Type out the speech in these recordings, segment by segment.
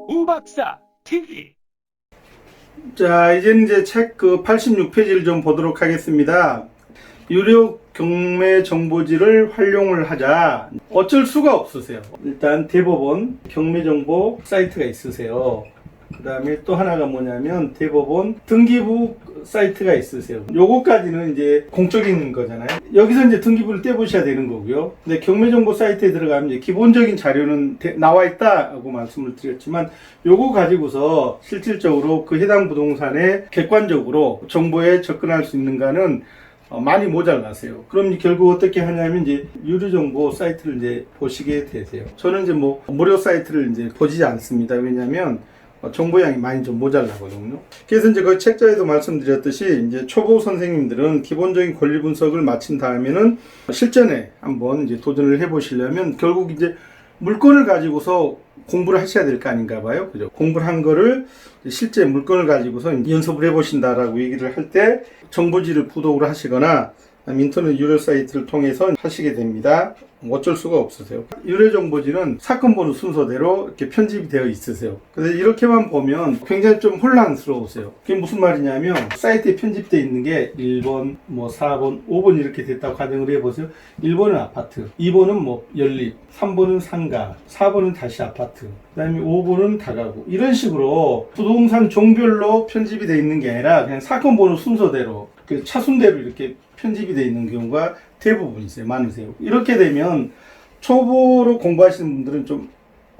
우박사 TV. 자, 이제 책 그 86페이지를 좀 보도록 하겠습니다. 유료 경매 정보지를 활용을 하자. 어쩔 수가 없으세요. 일단 대법원 경매 정보 사이트가 있으세요. 그 다음에 또 하나가 뭐냐면 대법원 등기부 사이트가 있으세요. 요거까지는 이제 공적인 거잖아요. 여기서 이제 등기부를 떼보셔야 되는 거고요. 근데 경매정보 사이트에 들어가면 이제 기본적인 자료는 나와 있다고 말씀을 드렸지만 요거 가지고서 실질적으로 그 해당 부동산에 객관적으로 정보에 접근할 수 있는가는 많이 모자라세요. 그럼 결국 어떻게 하냐면 이제 유료정보 사이트를 이제 보시게 되세요. 저는 이제 뭐 무료 사이트를 이제 보지 않습니다. 왜냐면 정보량이 많이 좀 모자라거든요. 그래서 이제 그 책자에도 말씀드렸듯이 이제 초보 선생님들은 기본적인 권리 분석을 마친 다음에는 실전에 한번 이제 도전을 해보시려면 결국 이제 물건을 가지고서 공부를 하셔야 될 거 아닌가 봐요. 그죠? 공부를 한 거를 실제 물건을 가지고서 연습을 해보신다라고 얘기를 할 때 정보지를 구독을 하시거나 인터넷 유료 사이트를 통해서 하시게 됩니다. 어쩔 수가 없으세요. 유료 정보지는 사건 번호 순서대로 이렇게 편집이 되어 있으세요. 그래서 이렇게만 보면 굉장히 좀 혼란스러우세요. 그게 무슨 말이냐면 사이트에 편집되어 있는 게 1번, 뭐 4번, 5번 이렇게 됐다고 가정을 해보세요. 1번은 아파트, 2번은 뭐 연립, 3번은 상가, 4번은 다시 아파트, 그 다음에 5번은 다가구. 이런 식으로 부동산 종별로 편집이 되어 있는 게 아니라 그냥 사건 번호 순서대로 그 차순대로 이렇게 편집이 되어 있는 경우가 대부분이세요. 많으세요. 이렇게 되면 초보로 공부하시는 분들은 좀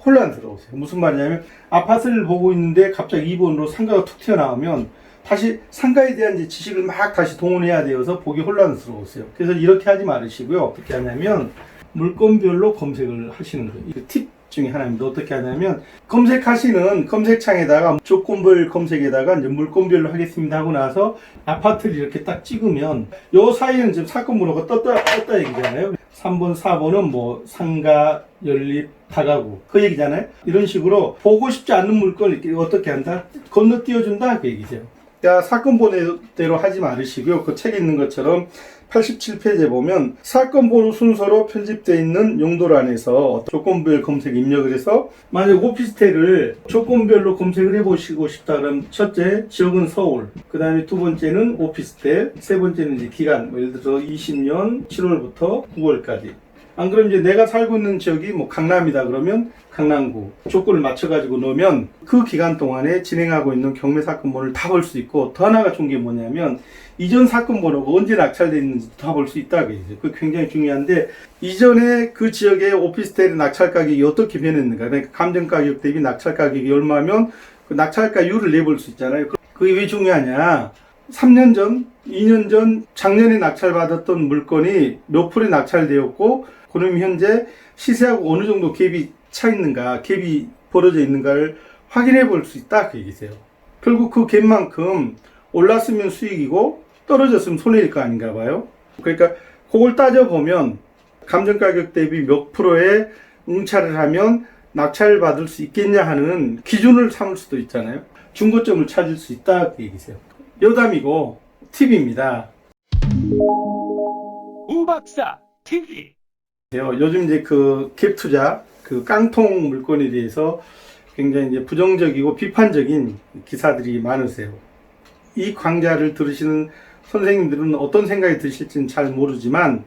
혼란스러우세요. 무슨 말이냐면 아파트를 보고 있는데 갑자기 2번으로 상가가 툭 튀어나오면 다시 상가에 대한 이제 지식을 막 다시 동원해야 되어서 보기 혼란스러우세요. 그래서 이렇게 하지 말으시고요. 어떻게 하냐면 물건별로 검색을 하시는 거예요. 팁 중에 하나입니다. 어떻게 하냐면 검색하시는 검색창에다가 조건별 검색에다가 이제 물건별로 하겠습니다 하고 나서 아파트를 이렇게 딱 찍으면 요 사이에는 지금 사건 번호가 떴다 얘기잖아요. 3번, 4번은 뭐 상가, 연립, 다가구 그 얘기잖아요. 이런 식으로 보고 싶지 않는 물건을 이렇게 어떻게 한다? 건너뛰어준다 그 얘기죠. 자, 사건 번호대로 하지 말으시고요. 그 책에 있는 것처럼 87페이지에 보면 사건 번호 순서로 편집되어 있는 용도란에서 조건별 검색 입력을 해서 만약 오피스텔을 조건별로 검색을 해보시고 싶다 그러면 첫째 지역은 서울, 그 다음에 두 번째는 오피스텔, 세 번째는 이제 기간, 예를 들어서 20년 7월부터 9월까지. 안 그러면 이제 내가 살고 있는 지역이 뭐 강남이다 그러면 강남구 조건을 맞춰가지고 넣으면 그 기간 동안에 진행하고 있는 경매 사건 번호를 다 볼 수 있고 더 하나가 좋은 게 뭐냐면 이전 사건 번호가 언제 낙찰되어 있는지 다 볼 수 있다고 얘기해요. 그게 굉장히 중요한데 이전에 그 지역의 오피스텔의 낙찰 가격이 어떻게 변했는가, 그러니까 감정 가격 대비 낙찰 가격이 얼마면 그 낙찰가율을 내볼 수 있잖아요. 그게 왜 중요하냐? 3년 전, 2년 전, 작년에 낙찰받았던 물건이 몇 프로에 낙찰되었고 그럼 현재 시세하고 어느 정도 갭이 차 있는가, 갭이 벌어져 있는가를 확인해 볼 수 있다 그 얘기세요. 결국 그 갭만큼 올랐으면 수익이고 떨어졌으면 손해일 거 아닌가 봐요. 그러니까 그걸 따져보면 감정가격 대비 몇 프로에 응찰을 하면 낙찰을 받을 수 있겠냐 하는 기준을 삼을 수도 있잖아요. 중고점을 찾을 수 있다 그 얘기세요. 여담이고 팁입니다. 우박사 TV. 요즘 이제 그 갭 투자, 그 깡통 물건에 대해서 굉장히 이제 부정적이고 비판적인 기사들이 많으세요. 이 강좌를 들으시는 선생님들은 어떤 생각이 드실지는 잘 모르지만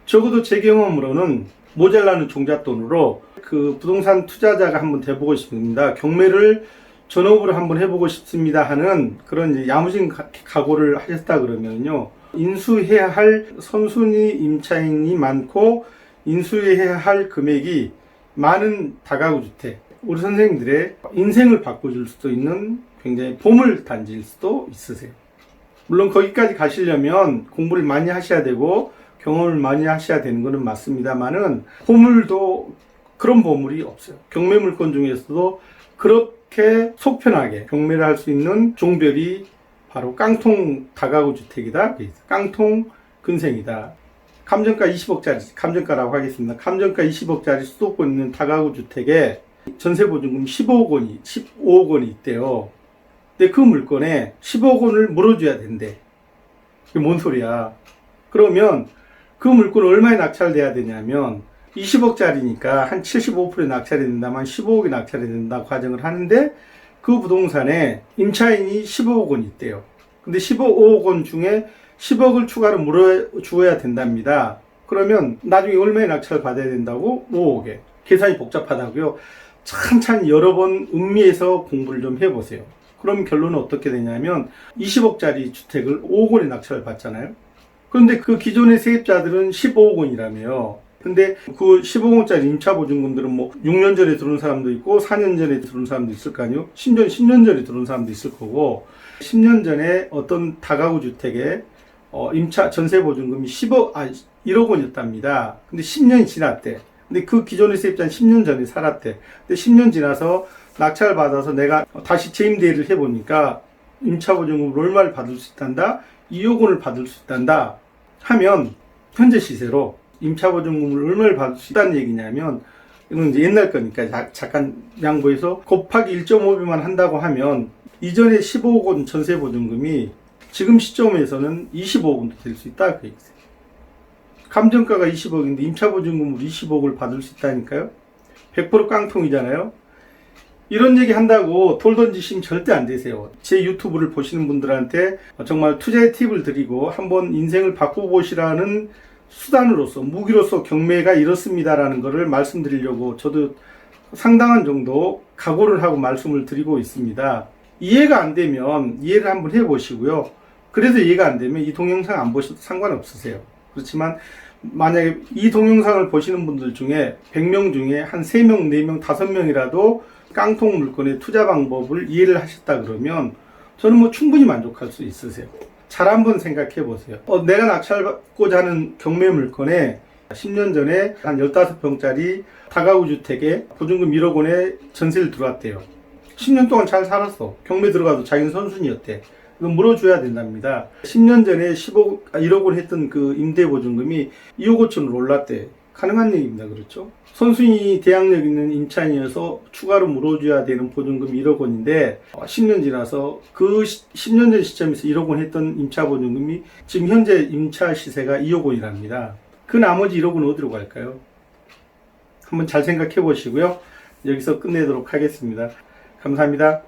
적어도 제 경험으로는 모자라는 종잣돈으로 그 부동산 투자자가 한번 돼보고 싶습니다. 경매를 전업으로 한번 해보고 싶습니다 하는 그런 이제 야무진 각오를 하셨다 그러면요. 인수해야 할 선순위 임차인이 많고 인수해야 할 금액이 많은 다가구 주택. 우리 선생님들의 인생을 바꿔줄 수도 있는 굉장히 보물 단지일 수도 있으세요. 물론 거기까지 가시려면 공부를 많이 하셔야 되고 경험을 많이 하셔야 되는 것은 맞습니다만은 보물도 그런 보물이 없어요. 경매 물건 중에서도 그렇게 속편하게 경매를 할 수 있는 종별이 바로 깡통 다가구 주택이다. 깡통 근생이다. 감정가 20억짜리, 감정가라고 하겠습니다. 감정가 20억짜리 수도권 있는 다가구 주택에 전세보증금 15억 원이 있대요. 근데 그 물건에 10억 원을 물어줘야 된대. 그게 뭔 소리야. 그러면 그 물건은 얼마에 낙찰돼야 되냐면 20억짜리니까 한 75% 낙찰이 된다면 15억이 낙찰이 된다 가정을 하는데 그 부동산에 임차인이 15억 원 있대요. 근데 15억 원 중에 10억을 추가로 물어주어야 된답니다. 그러면 나중에 얼마의 낙찰을 받아야 된다고? 5억에. 계산이 복잡하다고요? 찬찬히 여러 번 음미해서 공부를 좀 해보세요. 그럼 결론은 어떻게 되냐면 20억짜리 주택을 5억 원에 낙찰을 받잖아요. 그런데 그 기존의 세입자들은 15억 원이라며. 근데 그 15억 원짜리 임차보증금들은 뭐 6년 전에 들어온 사람도 있고 4년 전에 들어온 사람도 있을 거 아니에요. 심지어 10년 전에 들어온 사람도 있을 거고 10년 전에 어떤 다가구 주택에 임차 전세보증금이 1억 원이었답니다. 근데 10년이 지났대. 근데 그 기존의 세입자는 10년 전에 살았대. 근데 10년 지나서 낙찰을 받아서 내가 다시 재임대를 해보니까 임차보증금을 얼마를 받을 수 있단다? 2억 원을 받을 수 있단다 하면 현재 시세로 임차보증금을 얼마를 받을 수 있다는 얘기냐면 이건 이제 옛날 거니까 잠깐 양보해서 곱하기 1.5배만 한다고 하면 이전에 15억 원 전세보증금이 지금 시점에서는 25억 원도 될 수 있다 그 얘기죠. 감정가가 20억인데 임차보증금으로 20억을 받을 수 있다니까요. 100% 깡통이잖아요. 이런 얘기 한다고 돌 던지시면 절대 안 되세요. 제 유튜브를 보시는 분들한테 정말 투자의 팁을 드리고 한번 인생을 바꿔보시라는 수단으로서 무기로서 경매가 이렇습니다라는 것을 말씀드리려고 저도 상당한 정도 각오를 하고 말씀을 드리고 있습니다. 이해가 안 되면 이해를 한번 해보시고요. 그래도 이해가 안 되면 이 동영상 안 보셔도 상관없으세요. 그렇지만 만약에 이 동영상을 보시는 분들 중에 100명 중에 한 3명, 4명, 5명이라도 깡통 물건의 투자 방법을 이해를 하셨다 그러면 저는 뭐 충분히 만족할 수 있으세요. 잘 한번 생각해 보세요. 내가 낙찰받고자 하는 경매 물건에 10년 전에 한 15평짜리 다가구 주택에 보증금 1억 원에 전세를 들어왔대요. 10년 동안 잘 살았어. 경매 들어가도 자기는 선순위였대. 이거 물어줘야 된답니다. 10년 전에 1억 원 했던 그 임대보증금이 2억 5천으로 올랐대. 가능한 얘기입니다. 그렇죠? 선순위 대항력 있는 임차인이어서 추가로 물어줘야 되는 보증금 1억 원인데 10년 지나서 그 10년 전 시점에서 1억 원 했던 임차 보증금이 지금 현재 임차 시세가 2억 원이랍니다. 그 나머지 1억 원 어디로 갈까요? 한번 잘 생각해 보시고요. 여기서 끝내도록 하겠습니다. 감사합니다.